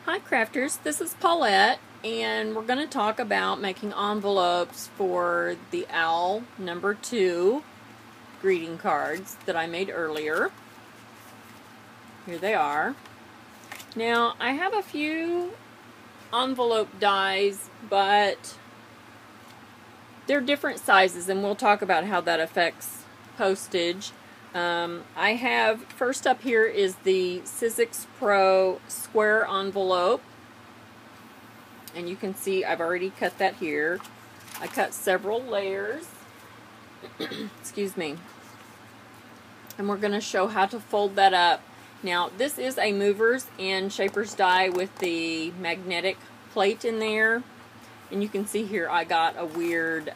Hi crafters, this is Paulette and we're going to talk about making envelopes for the owl number 2 greeting cards that I made earlier. Here they are. Now I have a few envelope dies, but they're different sizes and we'll talk about how that affects postage. I have, first up here is the Sizzix Pro square envelope, and you can see I've already cut that here. I cut several layers, excuse me, and we're going to show how to fold that up. Now this is a movers and shapers die with the magnetic plate in there, and you can see here I got a weird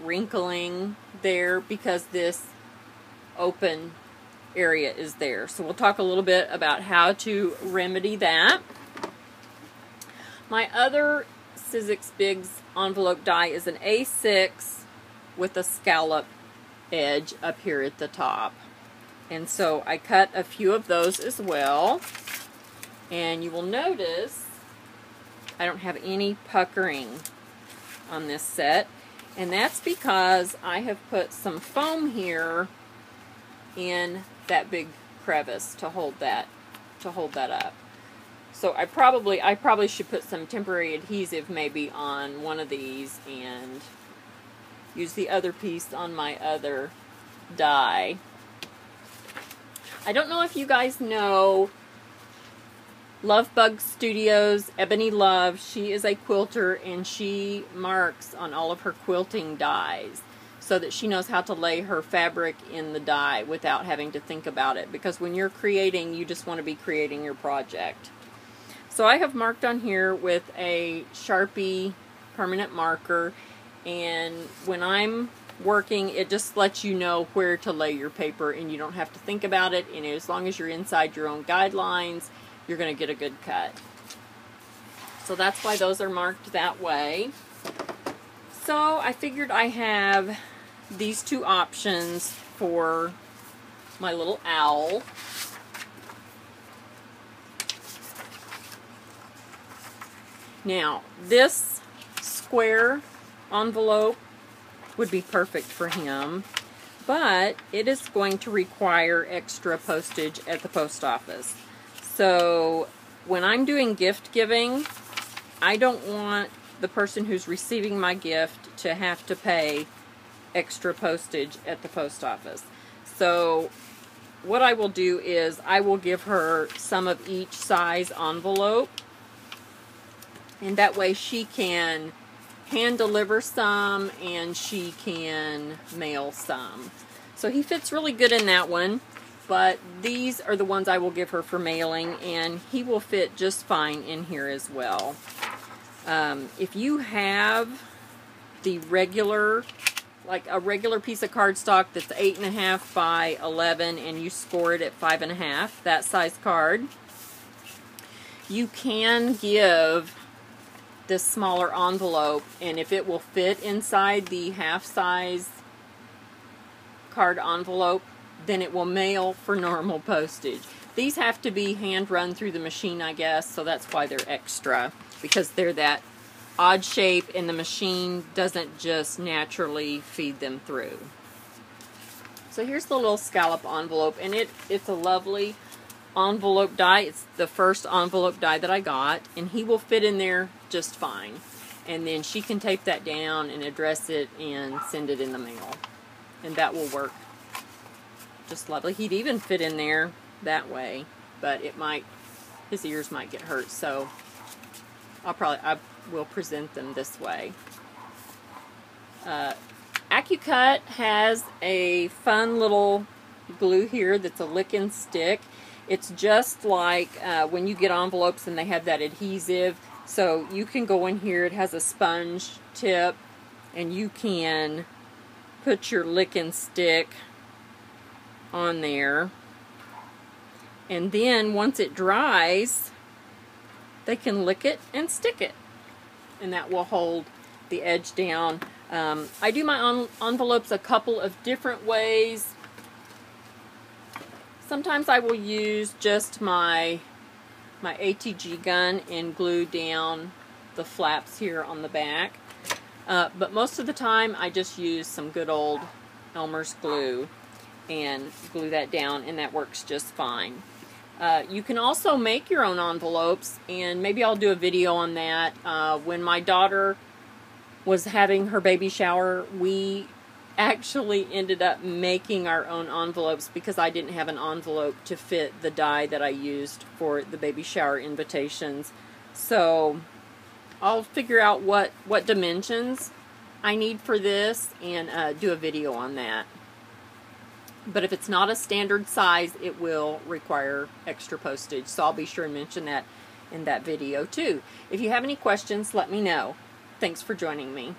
wrinkling there because this open area is there. So we'll talk a little bit about how to remedy that. My other Sizzix Bigs envelope die is an A6 with a scallop edge up here at the top. And so I cut a few of those as well. And you will notice I don't have any puckering on this set. And that's because I have put some foam here in that big crevice to hold that up. So I probably should put some temporary adhesive maybe on one of these and use the other piece on my other die. I don't know if you guys know Love Bug Studios, Ebony Love. She is a quilter and she marks on all of her quilting dies, so that she knows how to lay her fabric in the die without having to think about it. Because when you're creating, you just want to be creating your project. So I have marked on here with a Sharpie permanent marker, and when I'm working, it just lets you know where to lay your paper and you don't have to think about it, and as long as you're inside your own guidelines, you're going to get a good cut. So that's why those are marked that way. So I figured I have these two options for my little owl. Now, this square envelope would be perfect for him, but it is going to require extra postage at the post office. So when I'm doing gift giving, I don't want the person who's receiving my gift to have to pay extra postage at the post office. So what I will do is I will give her some of each size envelope, and that way she can hand deliver some and she can mail some. So he fits really good in that one, but these are the ones I will give her for mailing, and he will fit just fine in here as well. If you have the regular, like a regular piece of cardstock that's 8.5 by 11 and you score it at 5.5, that size card, you can give this smaller envelope, and if it will fit inside the half size card envelope, then it will mail for normal postage. These have to be hand run through the machine, I guess, so that's why they're extra, because they're that odd shape and the machine doesn't just naturally feed them through. So here's the little scallop envelope, and it's a lovely envelope die. It's the first envelope die that I got, and he will fit in there just fine. And then she can tape that down and address it and send it in the mail, and that will work just lovely. He'd even fit in there that way, but his ears might get hurt, so I will present them this way. AccuCut has a fun little glue here that's a lick and stick. It's just like when you get envelopes and they have that adhesive, so you can go in here, it has a sponge tip, and you can put your lick and stick on there, and then once it dries, they can lick it and stick it, and that will hold the edge down. I do my envelopes a couple of different ways. Sometimes I will use just my my ATG gun and glue down the flaps here on the back. But most of the time I just use some good old Elmer's glue and glue that down, and that works just fine. You can also make your own envelopes, and maybe I'll do a video on that. When my daughter was having her baby shower, we actually ended up making our own envelopes because I didn't have an envelope to fit the die that I used for the baby shower invitations. So I'll figure out what dimensions I need for this and do a video on that. But if it's not a standard size, it will require extra postage. So I'll be sure and mention that in that video too. If you have any questions, let me know. Thanks for joining me.